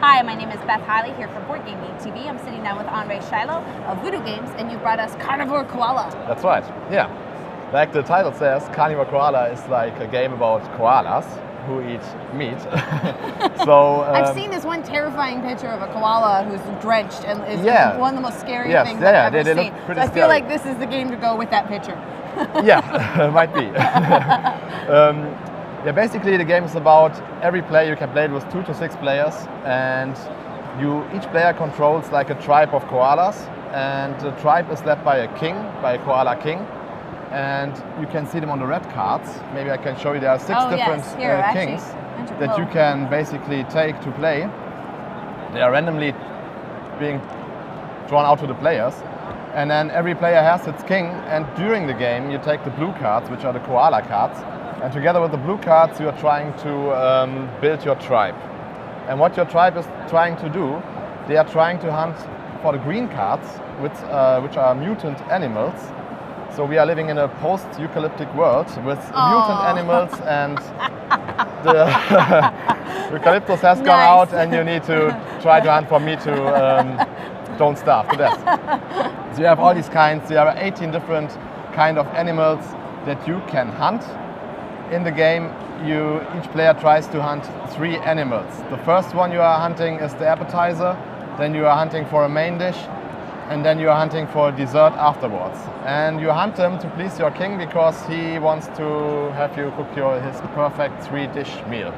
Hi, my name is Beth Hiley here from Board Game Geek TV. I'm sitting down with Andre Shiloh of Voodoo Games, and you brought us Karnivore Koala. That's right, yeah. Like the title says, Karnivore Koala is like a game about koalas who eat meat. I've seen this one terrifying picture of a koala who's drenched, and it's one of the most scary things I've ever seen. So I feel like this is the game to go with that picture. Yeah, might be. Yeah, basically the game is about every player. You can play it with 2 to 6 players, and each player controls like a tribe of koalas, and the tribe is led by a king, by a koala king, and you can see them on the red cards. Maybe I can show you. There are 6 different kings that you can basically take to play. They are randomly being drawn out to the players, and then every player has its king, and during the game you take the blue cards, which are the koala cards, and together with the blue cards you are trying to build your tribe. And what your tribe is trying to do, they are trying to hunt for the green cards, which are mutant animals. So we are living in a post-eucalyptic world with mutant animals, and the eucalyptus has gone out, and you need to try to hunt for meat to don't starve to death. So you have all these kinds. There are 18 different kind of animals that you can hunt. In the game, each player tries to hunt 3 animals. The first one you are hunting is the appetizer, then you are hunting for a main dish, and then you are hunting for a dessert afterwards. And you hunt them to please your king because he wants to have you cook his perfect 3-dish meal.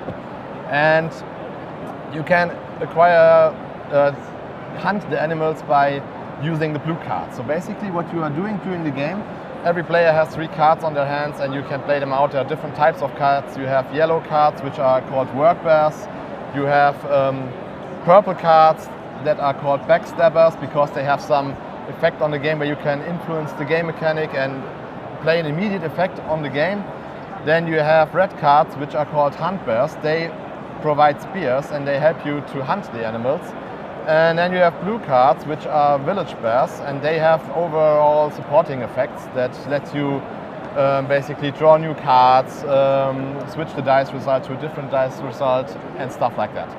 And you can hunt the animals by using the blue card. So basically what you are doing during the game, every player has 3 cards on their hands, and you can play them out. There are different types of cards. You have yellow cards, which are called work bears. You have purple cards that are called backstabbers because they have some effect on the game where you can influence the game mechanic and play an immediate effect on the game. Then you have red cards, which are called hunt bears. They provide spears and they help you to hunt the animals. And then you have blue cards, which are village bears, and they have overall supporting effects that let you basically draw new cards, switch the dice result to a different dice result, and stuff like that.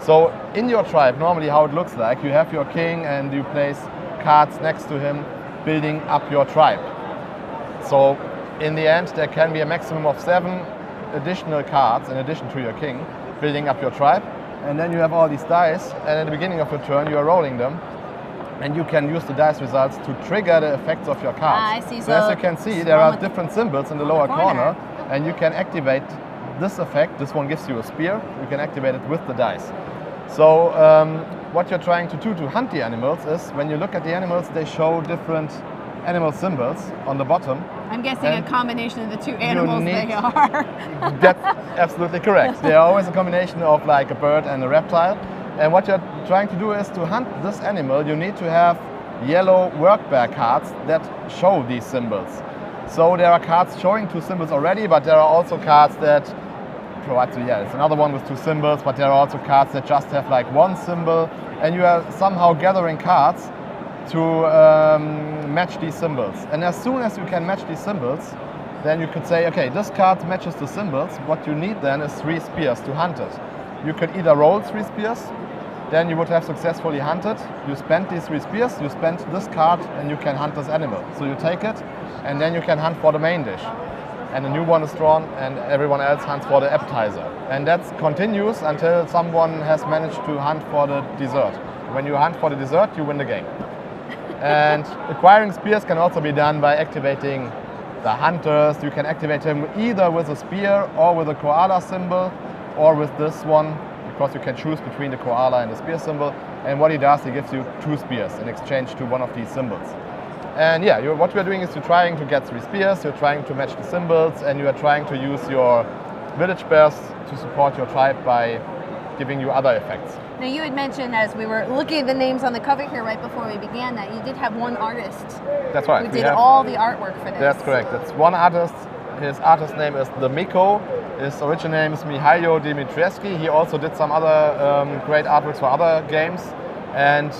So in your tribe, normally how it looks like, you have your king and you place cards next to him, building up your tribe. So in the end, there can be a maximum of 7 additional cards in addition to your king, building up your tribe. And then you have all these dice, and at the beginning of your turn you are rolling them, and you can use the dice results to trigger the effects of your cards. I see. So as you can see, there are different symbols in the lower corner, and you can activate this effect. This one gives you a spear. You can activate it with the dice. So what you're trying to do to hunt the animals is, when you look at the animals, they show different animal symbols on the bottom. I'm guessing a combination of the 2 animals they are. That's absolutely correct. They are always a combination of like a bird and a reptile. And what you're trying to do is to hunt this animal, you need to have yellow work bear cards that show these symbols. So there are cards showing 2 symbols already, but there are also cards that provide, it's another one with 2 symbols, but there are also cards that just have like 1 symbol, and you are somehow gathering cards to match these symbols. And as soon as you can match these symbols, then you could say, okay, this card matches the symbols. What you need then is 3 spears to hunt it. You could either roll 3 spears, then you would have successfully hunted. You spent these 3 spears, you spent this card, and you can hunt this animal. So you take it, and then you can hunt for the main dish. And a new one is drawn, and everyone else hunts for the appetizer. And that continues until someone has managed to hunt for the dessert. When you hunt for the dessert, you win the game. And acquiring spears can also be done by activating the hunters. You can activate them either with a spear or with a koala symbol, or with this one, because you can choose between the koala and the spear symbol. And what he does, he gives you 2 spears in exchange to one of these symbols. And yeah, what we're doing is you're trying to get 3 spears, you're trying to match the symbols, and you are trying to use your village bears to support your tribe by giving you other effects. Now you had mentioned, as we were looking at the names on the cover here right before we began, that you did have one artist. That's right. Who did all the artwork for this. That's correct. It's one artist. His artist name is the Miko. His original name is Mihailo Dimitrievski. He also did some other great artworks for other games. And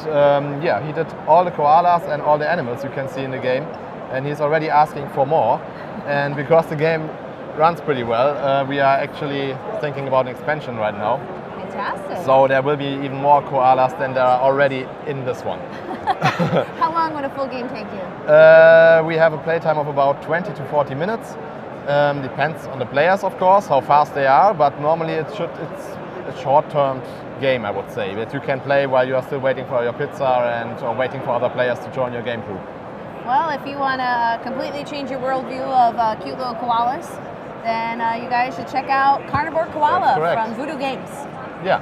he did all the koalas and all the animals you can see in the game. And he's already asking for more. And because the game runs pretty well, we are actually thinking about an expansion right now. Fantastic. So there will be even more koalas than there are already in this one. How long would a full game take you? We have a playtime of about 20 to 40 minutes. Depends on the players, of course, how fast they are, but normally it's a short-term game, I would say, that you can play while you are still waiting for your pizza or waiting for other players to join your game group. Well, if you want to completely change your worldview of cute little koalas, then you guys should check out Karnivore Koala from Voodoo Games. Yeah.